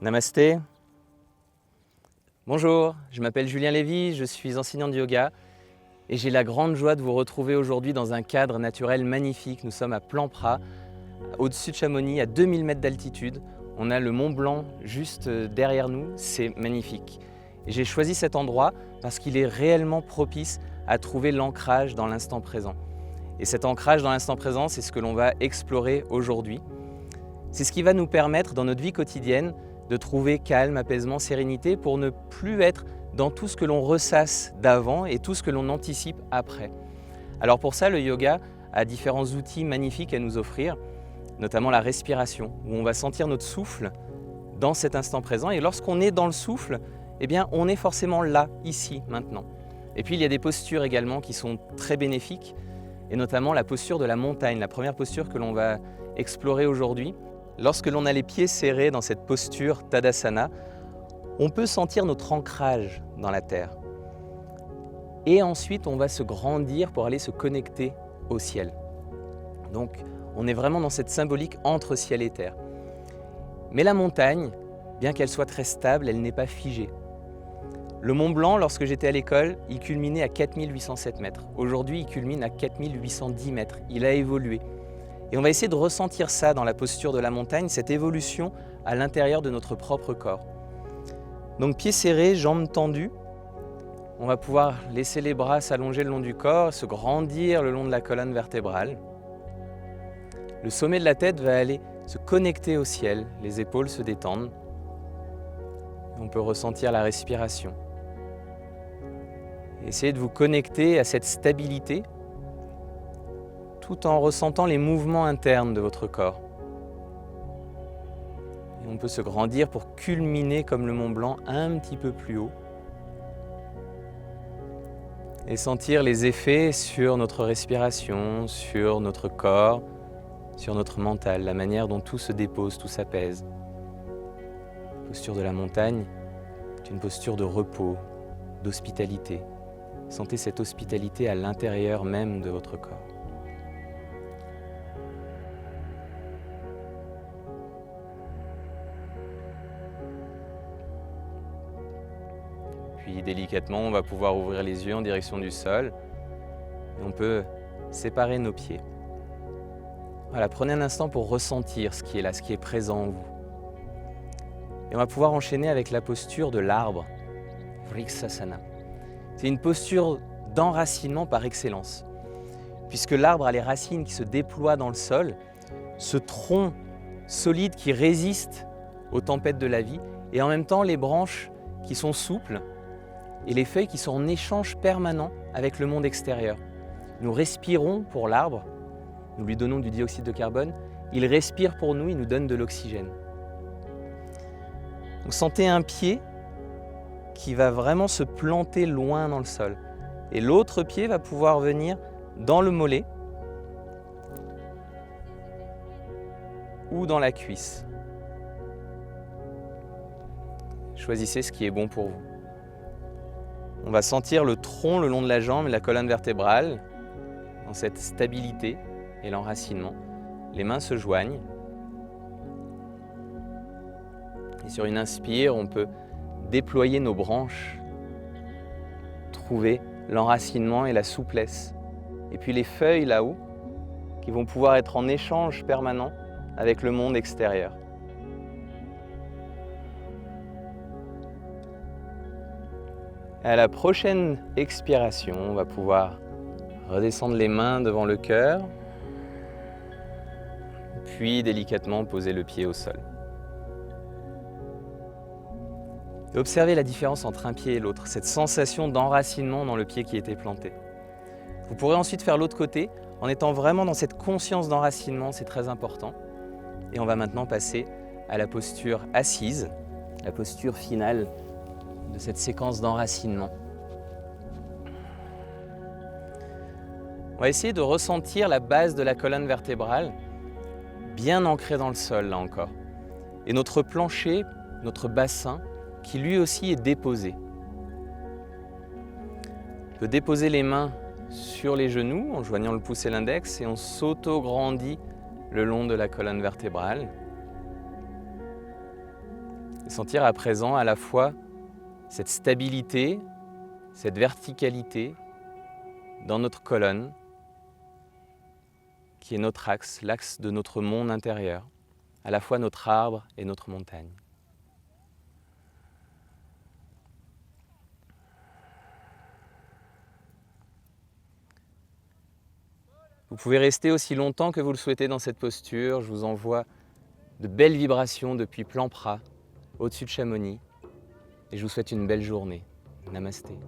Namasté. Bonjour, je m'appelle Julien Lévy, je suis enseignant de yoga et j'ai la grande joie de vous retrouver aujourd'hui dans un cadre naturel magnifique. Nous sommes à Plan-Pras, au-dessus de Chamonix, à 2000 mètres d'altitude. On a le Mont Blanc juste derrière nous, c'est magnifique. Et j'ai choisi cet endroit parce qu'il est réellement propice à trouver l'ancrage dans l'instant présent. Et cet ancrage dans l'instant présent, c'est ce que l'on va explorer aujourd'hui. C'est ce qui va nous permettre dans notre vie quotidienne de trouver calme, apaisement, sérénité pour ne plus être dans tout ce que l'on ressasse d'avant et tout ce que l'on anticipe après. Alors pour ça, le yoga a différents outils magnifiques à nous offrir, notamment la respiration, où on va sentir notre souffle dans cet instant présent. Et lorsqu'on est dans le souffle, eh bien, on est forcément là, ici, maintenant. Et puis il y a des postures également qui sont très bénéfiques, et notamment la posture de la montagne, la première posture que l'on va explorer aujourd'hui. Lorsque l'on a les pieds serrés dans cette posture Tadasana, on peut sentir notre ancrage dans la terre. Et ensuite, on va se grandir pour aller se connecter au ciel. Donc, on est vraiment dans cette symbolique entre ciel et terre. Mais la montagne, bien qu'elle soit très stable, elle n'est pas figée. Le Mont Blanc, lorsque j'étais à l'école, il culminait à 4807 mètres. Aujourd'hui, il culmine à 4810 mètres. Il a évolué. Et on va essayer de ressentir ça dans la posture de la montagne, cette évolution à l'intérieur de notre propre corps. Donc pieds serrés, jambes tendues. On va pouvoir laisser les bras s'allonger le long du corps, se grandir le long de la colonne vertébrale. Le sommet de la tête va aller se connecter au ciel, les épaules se détendent. On peut ressentir la respiration. Essayez de vous connecter à cette stabilité, tout en ressentant les mouvements internes de votre corps. Et on peut se grandir pour culminer comme le Mont Blanc un petit peu plus haut et sentir les effets sur notre respiration, sur notre corps, sur notre mental, la manière dont tout se dépose, tout s'apaise. La posture de la montagne est une posture de repos, d'hospitalité. Sentez cette hospitalité à l'intérieur même de votre corps. Puis délicatement, on va pouvoir ouvrir les yeux en direction du sol et on peut séparer nos pieds. Voilà, prenez un instant pour ressentir ce qui est là, ce qui est présent en vous. Et on va pouvoir enchaîner avec la posture de l'arbre, Vriksasana. C'est une posture d'enracinement par excellence, puisque l'arbre a les racines qui se déploient dans le sol, ce tronc solide qui résiste aux tempêtes de la vie, et en même temps les branches qui sont souples, et les feuilles qui sont en échange permanent avec le monde extérieur. Nous respirons pour l'arbre, nous lui donnons du dioxyde de carbone, il respire pour nous, il nous donne de l'oxygène. Donc sentez un pied qui va vraiment se planter loin dans le sol. Et l'autre pied va pouvoir venir dans le mollet ou dans la cuisse. Choisissez ce qui est bon pour vous. On va sentir le tronc le long de la jambe et la colonne vertébrale, dans cette stabilité et l'enracinement. Les mains se joignent. Et sur une inspire, on peut déployer nos branches, trouver l'enracinement et la souplesse. Et puis les feuilles là-haut, qui vont pouvoir être en échange permanent avec le monde extérieur. À la prochaine expiration, on va pouvoir redescendre les mains devant le cœur, puis délicatement poser le pied au sol. Et observez la différence entre un pied et l'autre, cette sensation d'enracinement dans le pied qui était planté. Vous pourrez ensuite faire l'autre côté en étant vraiment dans cette conscience d'enracinement, c'est très important. Et on va maintenant passer à la posture assise, la posture finale de cette séquence d'enracinement. On va essayer de ressentir la base de la colonne vertébrale bien ancrée dans le sol, là encore. Et notre plancher, notre bassin, qui lui aussi est déposé. On peut déposer les mains sur les genoux en joignant le pouce et l'index et on s'auto-grandit le long de la colonne vertébrale. sentir à présent à la fois cette stabilité, cette verticalité dans notre colonne, qui est notre axe, l'axe de notre monde intérieur, à la fois notre arbre et notre montagne. Vous pouvez rester aussi longtemps que vous le souhaitez dans cette posture. Je vous envoie de belles vibrations depuis Plan Pras, au-dessus de Chamonix. Et je vous souhaite une belle journée. Namasté.